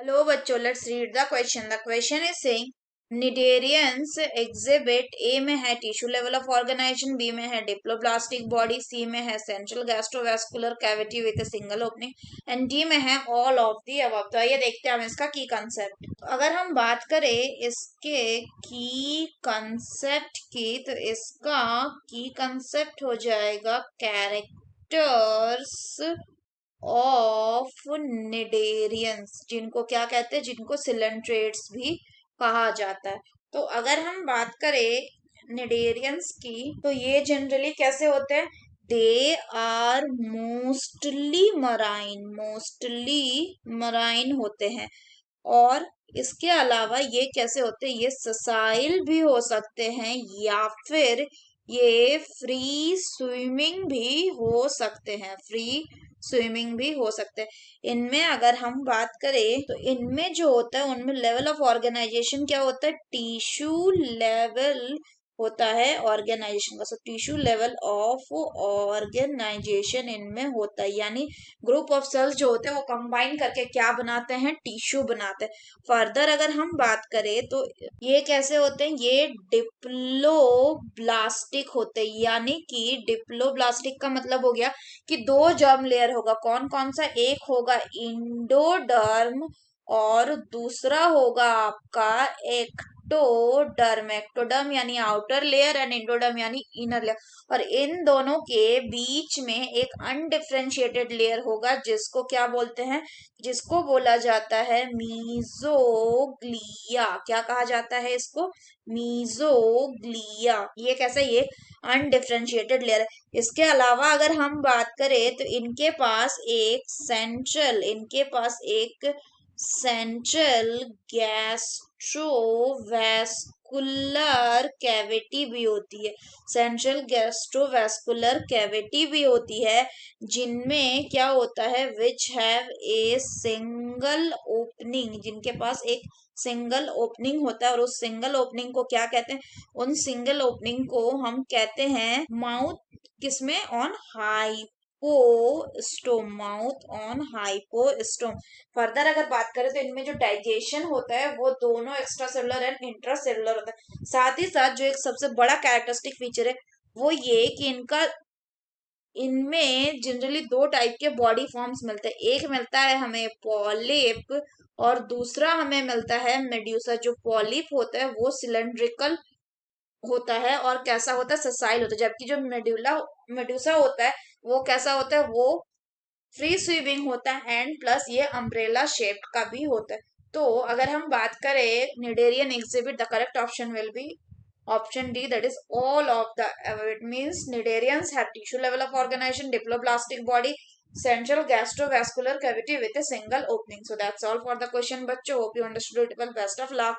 Hello बच्चों, let's read the question. The question is saying Cnidarians exhibit A में है tissue level of organisation, B में है diploblastic body, C में है central gastrovascular cavity with a single opening and D में है all of the above. तो आइए देखते हैं हम इसका की कंसेप्ट। तो अगर हम बात करें इसके की कंसेप्ट की, तो इसका की कंसेप्ट हो जाएगा कैरेक्टर्स ऑफ निडेरियंस, जिनको क्या कहते हैं, जिनको सिलेंट्रेट्स भी कहा जाता है। तो अगर हम बात करें निडेरियंस की, तो ये जनरली कैसे होते हैं? दे आर मोस्टली मराइन होते हैं। और इसके अलावा ये कैसे होते हैं? ये ससाइल भी हो सकते हैं या फिर ये फ्री स्विमिंग भी हो सकते हैं, फ्री स्विमिंग भी हो सकते हैं। इनमें अगर हम बात करें तो इनमें जो होता है उनमें लेवल ऑफ ऑर्गेनाइजेशन क्या होता है? टिश्यू लेवल होता है ऑर्गेनाइजेशन का। So tissue level of organisation इनमें होता है, यानी ग्रुप ऑफ सेल्स जो होते हैं वो कंबाइन करके क्या बनाते हैं? टिश्यू बनाते हैं। फर्दर अगर हम बात करें तो ये कैसे होते हैं? ये डिप्लोब्लास्टिक होते हैं, यानी कि डिप्लोब्लास्टिक का मतलब हो गया कि दो जर्म लेयर होगा। कौन कौन सा? एक होगा इंडोडर्म और दूसरा होगा आपका एक्टोडर्म। एक्टोडर्म यानी आउटर लेयर एंड इंडोडर्म यानी इनर लेयर। और इन दोनों के बीच में एक अनडिफरेंशिएटेड लेयर होगा, जिसको क्या बोलते हैं? जिसको बोला जाता है मीजोग्लिया। क्या कहा जाता है इसको? मीजोग्लिया। ये कैसे? ये अनडिफरेंशिएटेड लेयर है। इसके अलावा अगर हम बात करें तो इनके पास एक सेंट्रल गैस्ट्रोवैस्कुलर कैविटी भी होती है। सेंट्रल गैस्ट्रोवैस्कुलर कैविटी भी होती है, जिनमें क्या होता है? Which have a single opening, जिनके पास एक सिंगल ओपनिंग होता है। और उस सिंगल ओपनिंग को क्या कहते हैं? उन सिंगल ओपनिंग को हम कहते हैं माउथ। किसमें? On hypostome, mouth on hypostome. Further अगर बात करें तो इनमें जो डाइजेशन होता है वो दोनों extra cellular and intra cellular होता है। साथ ही साथ जो एक सबसे बड़ा कैरेक्टरिस्टिक फीचर है वो ये कि इनमें जनरली दो टाइप के बॉडी फॉर्म्स मिलते हैं। एक मिलता है हमें पॉलिप और दूसरा हमें मिलता है मेड्यूसा। जो पॉलिप होता है वो सिलेंड्रिकल होता है और कैसा होता है? ससाइल होता है। जबकि जो मेड्यूसा होता है वो कैसा होता है? वो फ्री स्विमिंग होता है एंड प्लस ये अम्ब्रेला शेप्ड का भी होता है। तो अगर हम बात करें cnidarian exhibit, the correct option will be option D, that is all of the above. It means Cnidarians have tissue level of organization, diploblastic body, central gastrovascular cavity with a single opening. So that's all for the question, बच्चों. Hope you understood it well. Best of luck.